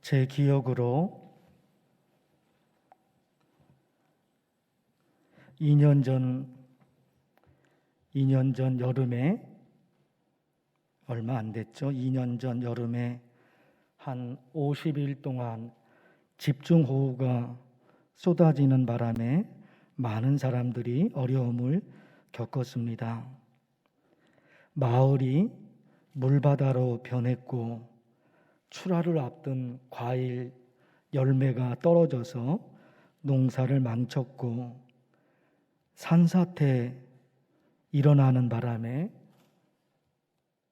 제 기억으로 2년 전 여름에, 얼마 안 됐죠. 2년 전 여름에 한 50일 동안 집중호우가 쏟아지는 바람에 많은 사람들이 어려움을 겪었습니다. 마을이 물바다로 변했고 출하를 앞둔 과일 열매가 떨어져서 농사를 망쳤고, 산사태 일어나는 바람에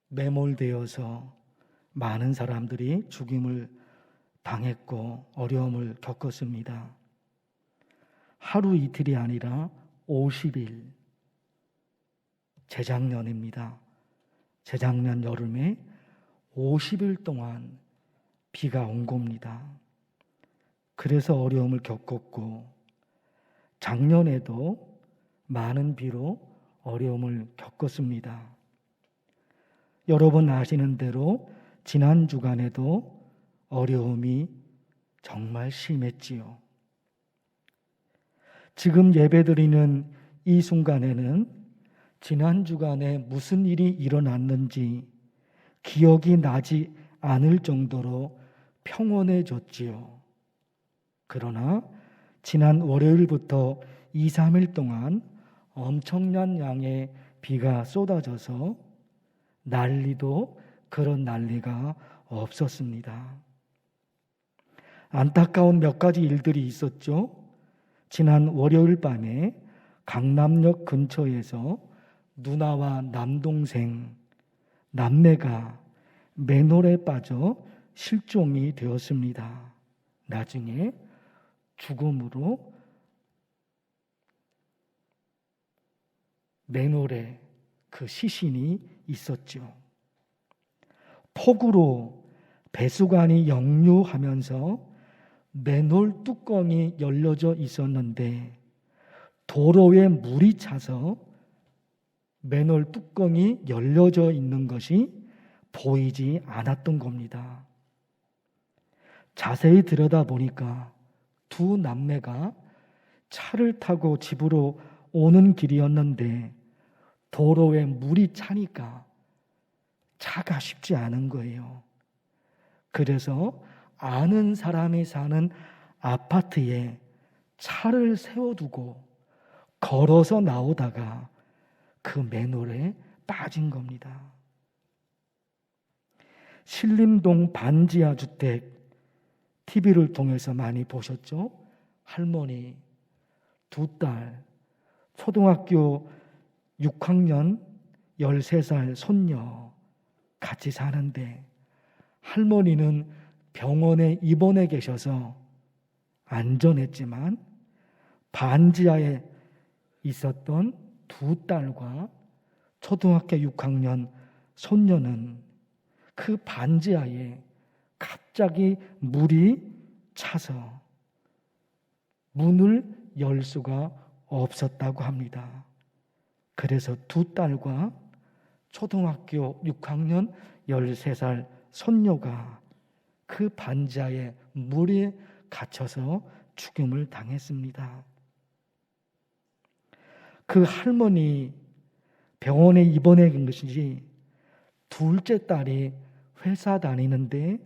매몰되어서 많은 사람들이 죽임을 당했고 어려움을 겪었습니다. 하루 이틀이 아니라 50일, 재작년입니다. 재작년 여름에 50일 동안 비가 온 겁니다. 그래서 어려움을 겪었고, 작년에도 많은 비로 어려움을 겪었습니다. 여러분 아시는 대로 지난 주간에도 어려움이 정말 심했지요. 지금 예배드리는 이 순간에는 지난 주간에 무슨 일이 일어났는지 기억이 나지 않을 정도로 평온해졌지요. 그러나 지난 월요일부터 2, 3일 동안 엄청난 양의 비가 쏟아져서 난리도 그런 난리가 없었습니다. 안타까운 몇 가지 일들이 있었죠. 지난 월요일 밤에 강남역 근처에서 누나와 남동생, 남매가 맨홀에 빠져 실종이 되었습니다. 나중에 죽음으로 맨홀에 그 시신이 있었죠. 폭우로 배수관이 역류하면서 맨홀 뚜껑이 열려져 있었는데 도로에 물이 차서 맨홀 뚜껑이 열려져 있는 것이 보이지 않았던 겁니다. 자세히 들여다보니까 두 남매가 차를 타고 집으로 오는 길이었는데 도로에 물이 차니까 차가 쉽지 않은 거예요. 그래서 아는 사람이 사는 아파트에 차를 세워두고 걸어서 나오다가 그 맨홀에 빠진 겁니다. 신림동 반지하 주택 TV를 통해서 많이 보셨죠? 할머니, 두 딸, 초등학교 6학년 13살 손녀 같이 사는데 할머니는 병원에 입원해 계셔서 안전했지만 반지하에 있었던 두 딸과 초등학교 6학년 손녀는 그 반지하에 갑자기 물이 차서 문을 열 수가 없었다고 합니다. 그래서 두 딸과 초등학교 6학년 13살 손녀가 그 반지하에 물에 갇혀서 죽음을 당했습니다. 그 할머니 병원에 입원해 간 것이지 둘째 딸이 회사 다니는데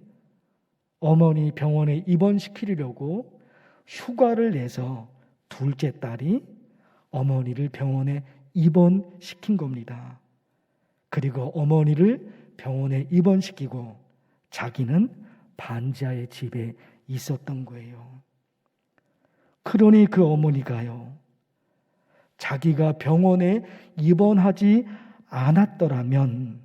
어머니 병원에 입원시키려고 휴가를 내서 둘째 딸이 어머니를 병원에 입원시킨 겁니다. 그리고 어머니를 병원에 입원시키고 자기는 반지하의 집에 있었던 거예요. 그러니 그 어머니가요, 자기가 병원에 입원하지 않았더라면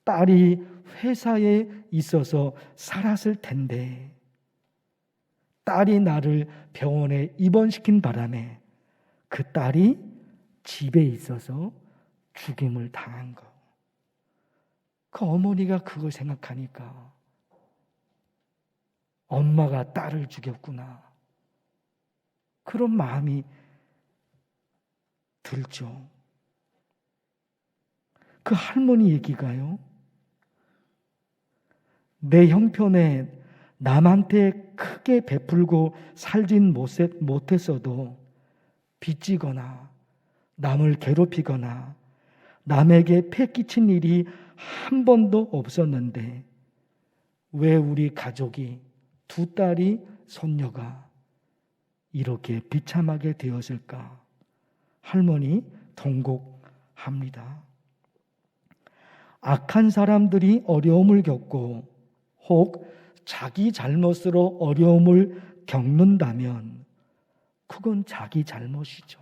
딸이 회사에 있어서 살았을 텐데 딸이 나를 병원에 입원시킨 바람에 그 딸이 집에 있어서 죽임을 당한 거. 그 어머니가 그걸 생각하니까 엄마가 딸을 죽였구나, 그런 마음이 들죠. 그 할머니 얘기가요, 내 형편에 남한테 크게 베풀고 살진 못했어도 빚지거나 남을 괴롭히거나 남에게 패 끼친 일이 한 번도 없었는데 왜 우리 가족이 두 딸이 손녀가 이렇게 비참하게 되었을까? 할머니 통곡합니다. 악한 사람들이 어려움을 겪고 혹 자기 잘못으로 어려움을 겪는다면 그건 자기 잘못이죠.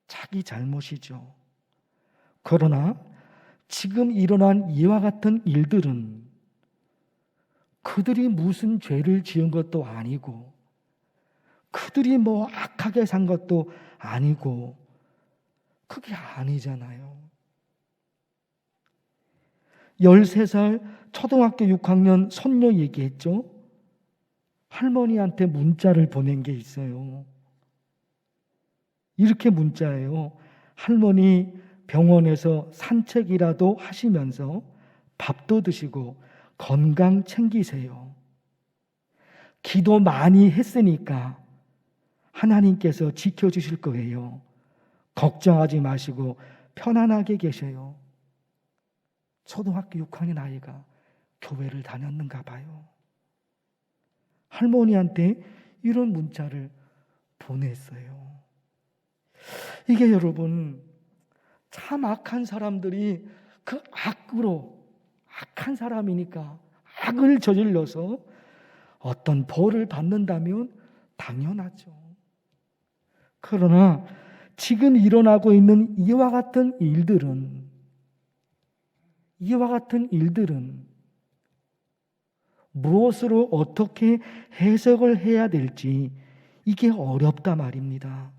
자기 잘못이죠. 그러나 지금 일어난 이와 같은 일들은 그들이 무슨 죄를 지은 것도 아니고 그들이 뭐 악하게 산 것도 아니고 그게 아니잖아요. 13살 초등학교 6학년 손녀 얘기했죠. 할머니한테 문자를 보낸 게 있어요. 이렇게 문자예요. 할머니 병원에서 산책이라도 하시면서 밥도 드시고 건강 챙기세요. 기도 많이 했으니까 하나님께서 지켜주실 거예요. 걱정하지 마시고 편안하게 계셔요. 초등학교 6학년 아이가 교회를 다녔는가 봐요. 할머니한테 이런 문자를 보냈어요. 이게 여러분 참 악한 사람들이 그 악한 사람이니까 악을 저질러서 어떤 벌을 받는다면 당연하죠. 그러나 지금 일어나고 있는 이와 같은 일들은 무엇으로 어떻게 해석을 해야 될지 이게 어렵다 말입니다.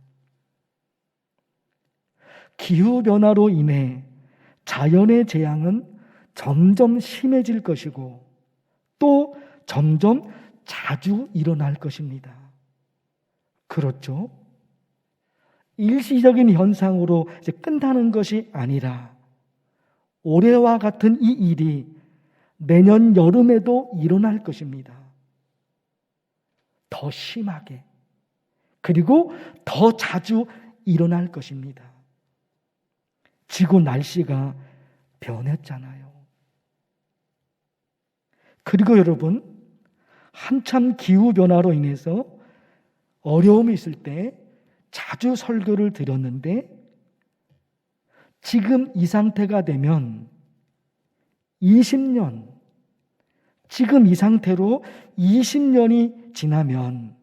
기후변화로 인해 자연의 재앙은 점점 심해질 것이고 또 점점 자주 일어날 것입니다. 그렇죠? 일시적인 현상으로 이제 끝나는 것이 아니라 올해와 같은 이 일이 내년 여름에도 일어날 것입니다. 더 심하게 그리고 더 자주 일어날 것입니다. 지구 날씨가 변했잖아요. 그리고 여러분 한참 기후변화로 인해서 어려움이 있을 때 자주 설교를 드렸는데 지금 이 상태가 되면 20년, 지금 이 상태로 20년이 지나면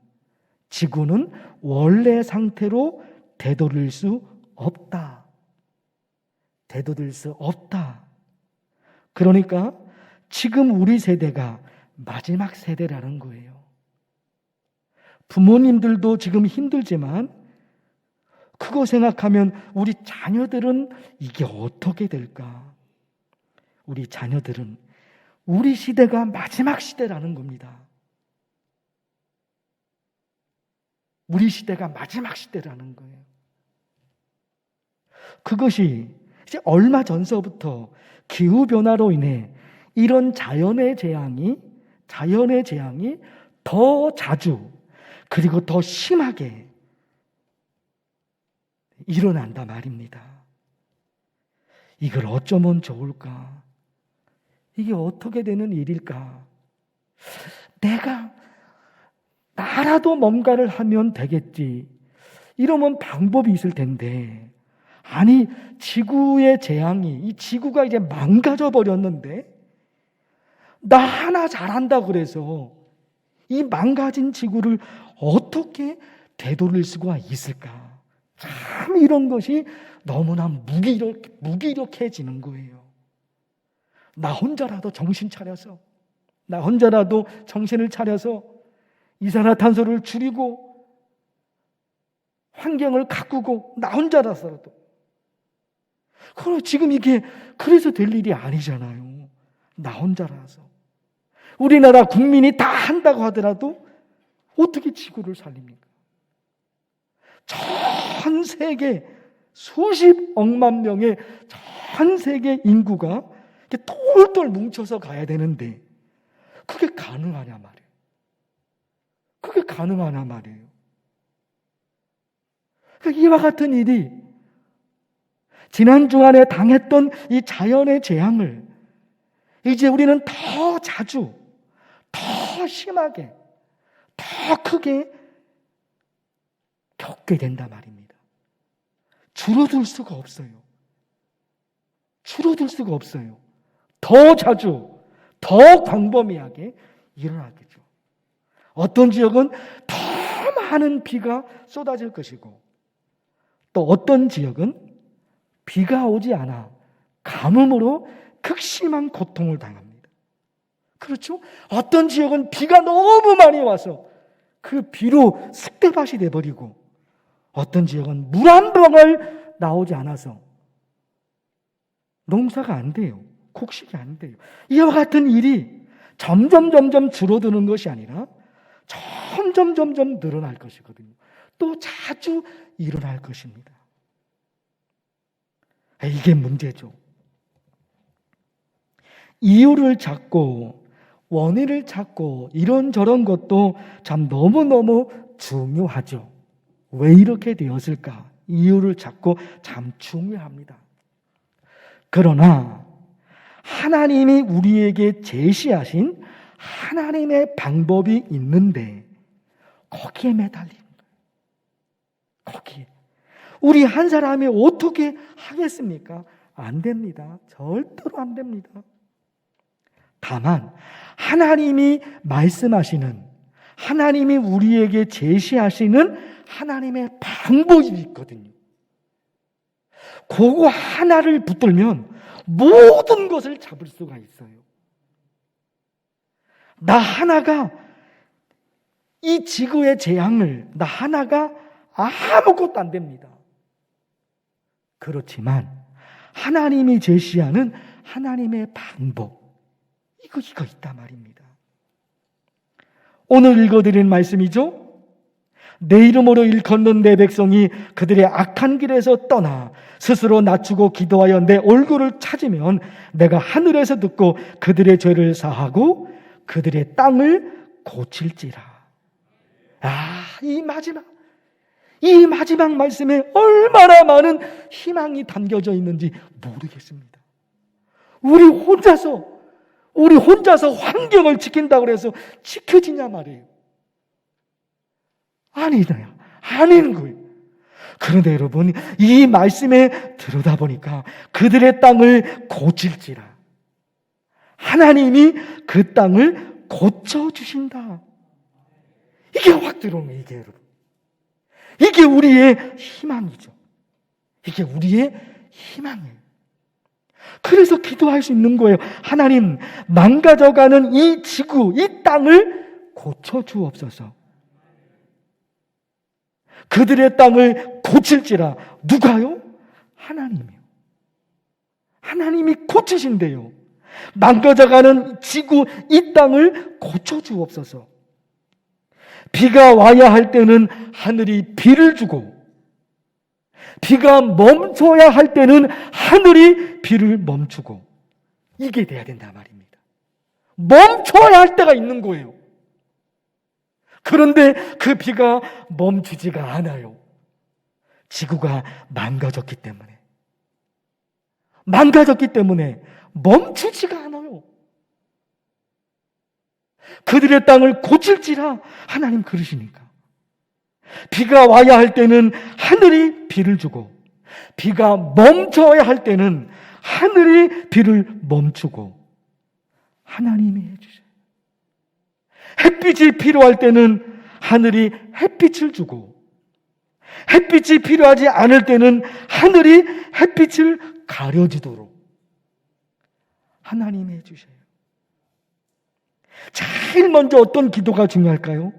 지구는 원래 상태로 되돌릴 수 없다. 되돌릴 수 없다. 그러니까 지금 우리 세대가 마지막 세대라는 거예요. 부모님들도 지금 힘들지만 그거 생각하면 우리 자녀들은 이게 어떻게 될까? 우리 자녀들은 우리 시대가 마지막 시대라는 겁니다. 우리 시대가 마지막 시대라는 거예요. 그것이 이제 얼마 전서부터 기후변화로 인해 이런 자연의 재앙이 더 자주 그리고 더 심하게 일어난다 말입니다. 이걸 어쩌면 좋을까? 이게 어떻게 되는 일일까? 나라도 뭔가를 하면 되겠지. 이러면 방법이 있을 텐데. 아니, 지구의 재앙이, 이 지구가 이제 망가져 버렸는데, 나 하나 잘한다 그래서 이 망가진 지구를 어떻게 되돌릴 수가 있을까? 참 이런 것이 너무나 무기력해지는 거예요. 나 혼자라도 정신을 차려서 이산화탄소를 줄이고 환경을 가꾸고 나 혼자라서라도. 그럼 지금 이게 그래서 될 일이 아니잖아요. 나 혼자라서. 우리나라 국민이 다 한다고 하더라도 어떻게 지구를 살립니까? 전 세계 수십억만 명의 전 세계 인구가 이렇게 똘똘 뭉쳐서 가야 되는데 그게 가능하냐 말이에요. 그게 가능하냐 말이에요. 이와 같은 일이 지난 주간에 당했던 이 자연의 재앙을 이제 우리는 더 자주, 더 심하게, 더 크게 겪게 된단 말입니다. 줄어들 수가 없어요. 줄어들 수가 없어요. 더 자주, 더 광범위하게 일어나겠죠. 어떤 지역은 더 많은 비가 쏟아질 것이고, 또 어떤 지역은 비가 오지 않아 가뭄으로 극심한 고통을 당합니다. 그렇죠? 어떤 지역은 비가 너무 많이 와서 그 비로 습대밭이 돼버리고, 어떤 지역은 물 한 방울 나오지 않아서 농사가 안 돼요. 곡식이 안 돼요. 이와 같은 일이 점점 줄어드는 것이 아니라 점점 늘어날 것이거든요. 또 자주 일어날 것입니다. 이게 문제죠. 이유를 찾고 원인을 찾고 이런저런 것도 참 너무너무 중요하죠. 왜 이렇게 되었을까? 이유를 찾고 참 중요합니다. 그러나 하나님이 우리에게 제시하신 하나님의 방법이 있는데 거기에 매달리는 거예요. 거기에. 우리 한 사람이 어떻게 하겠습니까? 안 됩니다. 절대로 안 됩니다. 다만 하나님이 말씀하시는, 하나님이 우리에게 제시하시는 하나님의 방법이 있거든요. 그거 하나를 붙들면 모든 것을 잡을 수가 있어요. 나 하나가 이 지구의 재앙을, 나 하나가 아무것도 안 됩니다. 그렇지만 하나님이 제시하는 하나님의 방법, 이거 있단 말입니다. 오늘 읽어드린 말씀이죠. 내 이름으로 일컫는 내 백성이 그들의 악한 길에서 떠나 스스로 낮추고 기도하여 내 얼굴을 찾으면 내가 하늘에서 듣고 그들의 죄를 사하고 그들의 땅을 고칠지라. 이 마지막 말씀에 얼마나 많은 희망이 담겨져 있는지 모르겠습니다. 우리 혼자서 환경을 지킨다고 해서 지켜지냐 말이에요. 아닌 거예요. 그런데 여러분, 이 말씀에 들여다보니까 그들의 땅을 고칠지라. 하나님이 그 땅을 고쳐주신다. 이게 확 들어오는 이게 여러분. 이게 우리의 희망이죠. 이게 우리의 희망이에요. 그래서 기도할 수 있는 거예요. 하나님, 망가져가는 이 지구, 이 땅을 고쳐주옵소서. 그들의 땅을 고칠지라. 누가요? 하나님이요. 하나님이 고치신대요. 망가져가는 지구, 이 땅을 고쳐주옵소서. 비가 와야 할 때는 하늘이 비를 주고, 비가 멈춰야 할 때는 하늘이 비를 멈추고, 이게 돼야 된단 말입니다. 멈춰야 할 때가 있는 거예요. 그런데 그 비가 멈추지가 않아요. 지구가 망가졌기 때문에 멈추지가 않아요. 그들의 땅을 고칠지라. 하나님 그러시니까. 비가 와야 할 때는 하늘이 비를 주고, 비가 멈춰야 할 때는 하늘이 비를 멈추고, 하나님이 해주셔요. 햇빛이 필요할 때는 하늘이 햇빛을 주고, 햇빛이 필요하지 않을 때는 하늘이 햇빛을 가려주도록 하나님이 해주셔요. 제일 먼저 어떤 기도가 중요할까요?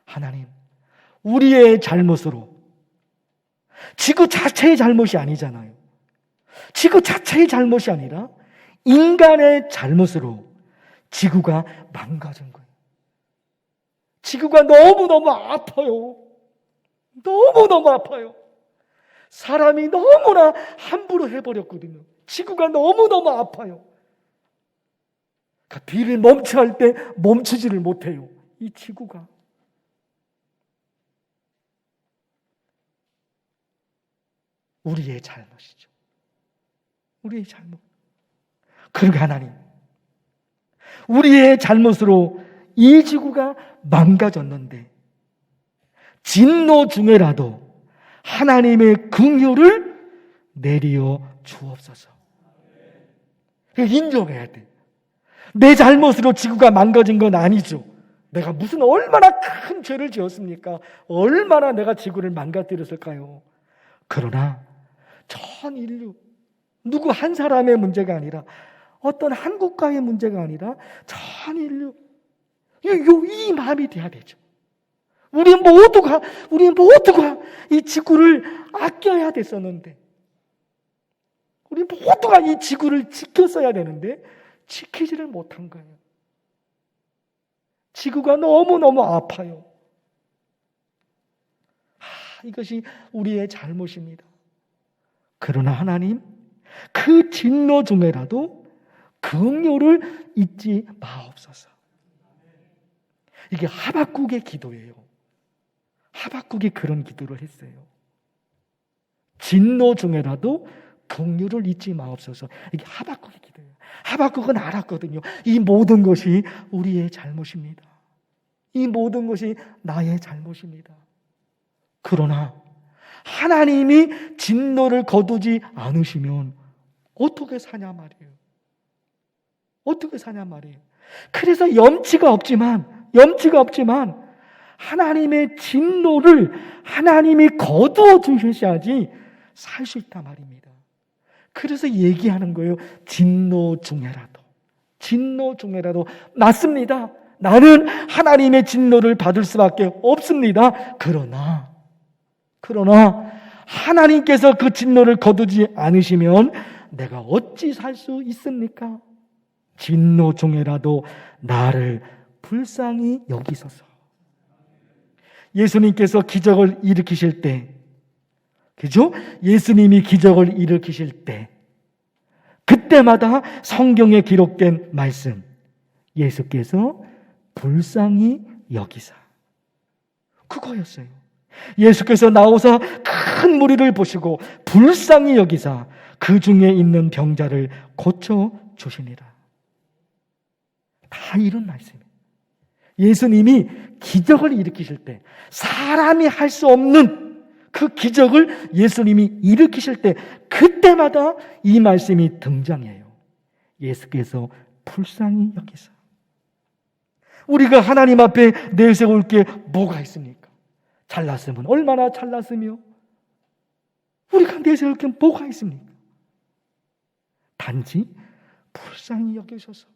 하나님, 우리의 잘못으로, 지구 자체의 잘못이 아니잖아요. 지구 자체의 잘못이 아니라 인간의 잘못으로 지구가 망가진 거예요. 지구가 너무너무 아파요. 너무너무 아파요. 사람이 너무나 함부로 해버렸거든요. 지구가 너무너무 아파요. 비를 멈춰 할 때 멈추지를 못해요. 이 지구가. 우리의 잘못이죠. 우리의 잘못. 그러니까 하나님, 우리의 잘못으로 이 지구가 망가졌는데 진노 중에라도 하나님의 긍휼을 내리어 주옵소서. 인정해야 돼. 내 잘못으로 지구가 망가진 건 아니죠. 내가 무슨 얼마나 큰 죄를 지었습니까? 얼마나 내가 지구를 망가뜨렸을까요? 그러나 전 인류, 누구 한 사람의 문제가 아니라, 어떤 한 국가의 문제가 아니라 전 인류, 이 마음이 돼야 되죠. 우리 모두가 이 지구를 아껴야 됐었는데, 우리 모두가 이 지구를 지켰어야 되는데 지키지를 못한 거예요. 지구가 너무너무 아파요. 이것이 우리의 잘못입니다. 그러나 하나님, 그 진노 중에라도 긍휼을 잊지 마옵소서. 이게 하박국의 기도예요. 하박국이 그런 기도를 했어요. 진노 중에라도 긍휼을 잊지 마옵소서. 이게 하박국의 기도예요. 하박국은 알았거든요. 이 모든 것이 우리의 잘못입니다. 이 모든 것이 나의 잘못입니다. 그러나 하나님이 진노를 거두지 않으시면 어떻게 사냐 말이에요. 어떻게 사냐 말이에요. 그래서 염치가 없지만 하나님의 진노를 하나님이 거두어 주셔야지 살 수 있단 말입니다. 그래서 얘기하는 거예요. 진노 중에라도 맞습니다. 나는 하나님의 진노를 받을 수밖에 없습니다. 그러나 하나님께서 그 진노를 거두지 않으시면 내가 어찌 살 수 있습니까? 진노 중에라도 나를 불쌍히 여기소서. 예수님께서 기적을 일으키실 때, 그죠? 예수님이 기적을 일으키실 때, 그때마다 성경에 기록된 말씀, 예수께서 불쌍히 여기사, 그거였어요. 예수께서 나오사 큰 무리를 보시고 불쌍히 여기사 그 중에 있는 병자를 고쳐 주시니라. 다 이런 말씀이에요. 예수님이 기적을 일으키실 때, 사람이 할 수 없는 그 기적을 예수님이 일으키실 때, 그때마다 이 말씀이 등장해요. 예수께서 불쌍히 여기사. 우리가 하나님 앞에 내세울 게 뭐가 있습니까? 잘났으면 얼마나 잘났으며, 우리가 내세울 게 뭐가 있습니까? 단지 불쌍히 여기셔서.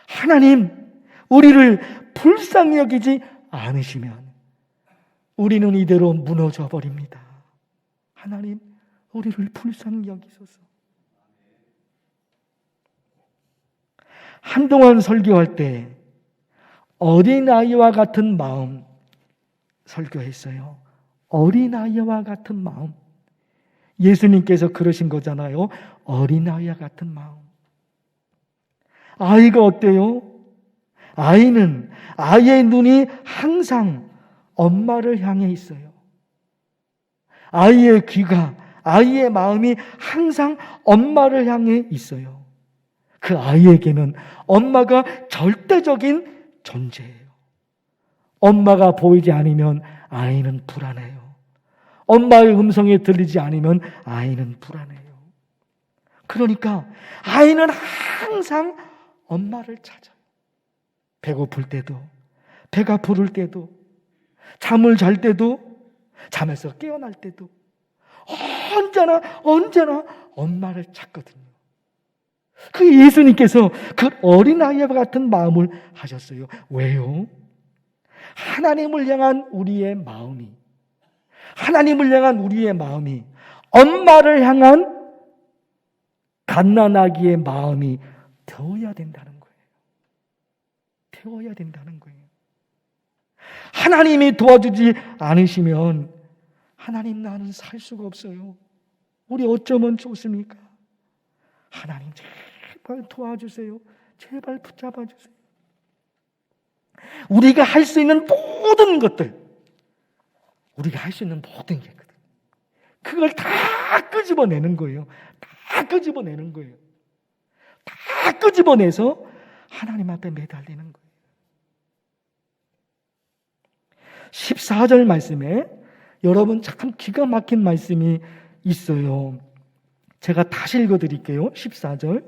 하나님, 우리를 불쌍히 여기지 않으시면 우리는 이대로 무너져 버립니다. 하나님, 우리를 불쌍히 여기소서. 한동안 설교할 때 어린아이와 같은 마음 설교했어요. 어린아이와 같은 마음. 예수님께서 그러신 거잖아요. 어린아이와 같은 마음. 아이가 어때요? 아이의 눈이 항상 엄마를 향해 있어요. 아이의 귀가, 아이의 마음이 항상 엄마를 향해 있어요. 그 아이에게는 엄마가 절대적인 존재예요. 엄마가 보이지 않으면 아이는 불안해요. 엄마의 음성이 들리지 않으면 아이는 불안해요. 그러니까 아이는 항상 엄마를 찾아요. 배고플 때도, 배가 부를 때도, 잠을 잘 때도, 잠에서 깨어날 때도 언제나 엄마를 찾거든요. 그 예수님께서 그 어린아이와 같은 마음을 하셨어요. 왜요? 하나님을 향한 우리의 마음이, 엄마를 향한 갓난아기의 마음이 되어야 된다는 거예요. 하나님이 도와주지 않으시면 하나님, 나는 살 수가 없어요. 우리 어쩌면 좋습니까? 하나님 제발 도와주세요. 제발 붙잡아 주세요. 우리가 할 수 있는 모든 것들, 우리가 할 수 있는 모든 게 있거든. 그걸 다 끄집어내는 거예요. 다 끄집어내는 거예요. 다 끄집어내서 하나님 앞에 매달리는 거예요. 14절 말씀에 여러분 참 기가 막힌 말씀이 있어요. 제가 다시 읽어드릴게요. 14절.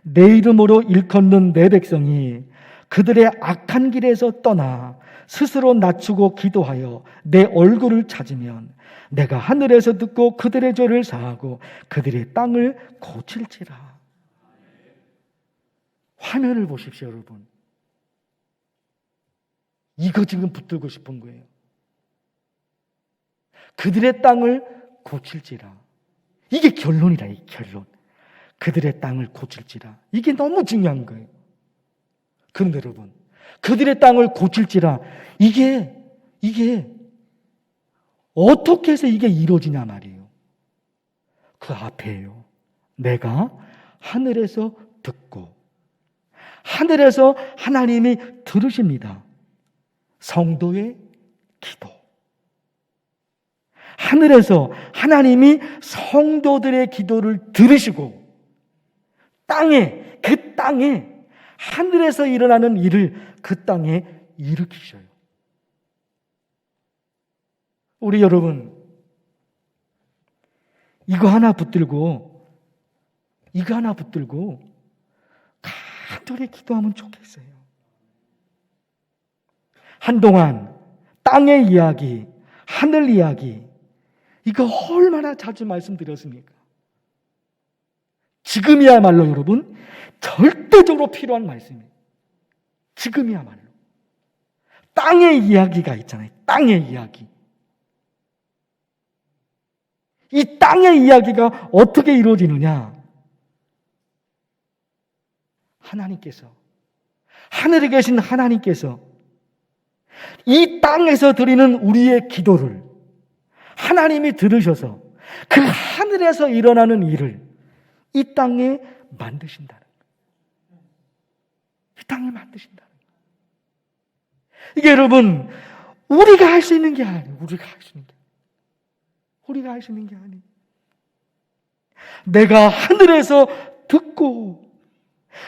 내 이름으로 일컫는 내 백성이 그들의 악한 길에서 떠나 스스로 낮추고 기도하여 내 얼굴을 찾으면 내가 하늘에서 듣고 그들의 죄를 사하고 그들의 땅을 고칠지라. 화면을 보십시오, 여러분. 이거 지금 붙들고 싶은 거예요. 그들의 땅을 고칠지라. 이게 결론이라, 이 결론. 그들의 땅을 고칠지라. 이게 너무 중요한 거예요. 그런데 여러분, 그들의 땅을 고칠지라. 이게 어떻게 해서 이게 이루어지냐 말이에요. 그 앞에요. 내가 하늘에서 듣고, 하늘에서 하나님이 들으십니다. 성도의 기도. 하늘에서 하나님이 성도들의 기도를 들으시고 그 땅에 하늘에서 일어나는 일을 그 땅에 일으키셔요. 우리 여러분, 이거 하나 붙들고 간절히 기도하면 좋겠어요. 한동안 땅의 이야기, 하늘 이야기, 이거 얼마나 자주 말씀드렸습니까? 지금이야말로 여러분 절대적으로 필요한 말씀이에요. 지금이야말로 땅의 이야기가 있잖아요. 땅의 이야기. 이 땅의 이야기가 어떻게 이루어지느냐? 하나님께서, 하늘에 계신 하나님께서 이 땅에서 드리는 우리의 기도를 하나님이 들으셔서 그 하늘에서 일어나는 일을 이 땅에 만드신다는 거예요. 이 땅에 만드신다는 거예요. 이게 여러분, 우리가 할 수 있는 게 아니에요. 우리가 할 수 있는 게 아니에요. 내가 하늘에서 듣고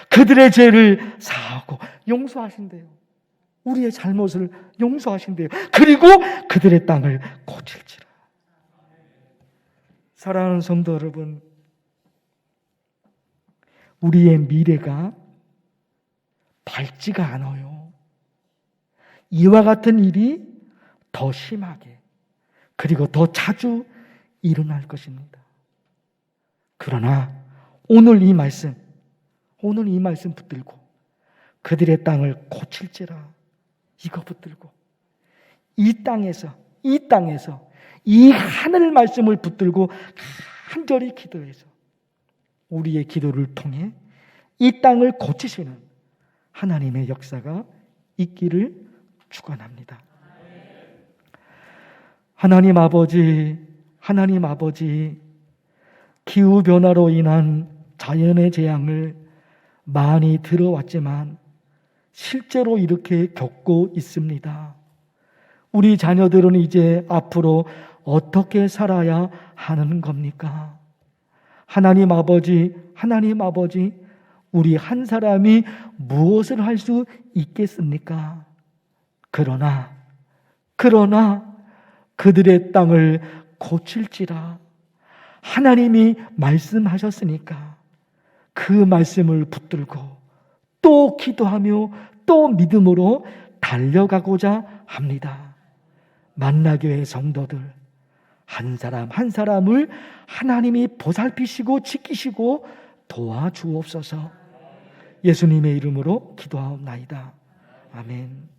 그들의 죄를 사하고 용서하신대요. 우리의 잘못을 용서하신대요. 그리고 그들의 땅을 고칠지라. 사랑하는 성도 여러분, 우리의 미래가 밝지가 않아요. 이와 같은 일이 더 심하게 그리고 더 자주 일어날 것입니다. 그러나 오늘 이 말씀 붙들고 그들의 땅을 고칠지라, 이거 붙들고 이 땅에서 이 하늘 말씀을 붙들고 간절히 기도해서 우리의 기도를 통해 이 땅을 고치시는 하나님의 역사가 있기를 축원합니다. 하나님 아버지, 기후변화로 인한 자연의 재앙을 많이 들어왔지만 실제로 이렇게 겪고 있습니다. 우리 자녀들은 이제 앞으로 어떻게 살아야 하는 겁니까? 하나님 아버지, 우리 한 사람이 무엇을 할 수 있겠습니까? 그러나 그들의 땅을 고칠지라. 하나님이 말씀하셨으니까 그 말씀을 붙들고 또 기도하며 또 믿음으로 달려가고자 합니다. 만나교회 성도들 한 사람 한 사람을 하나님이 보살피시고 지키시고 도와주옵소서. 예수님의 이름으로 기도하옵나이다. 아멘.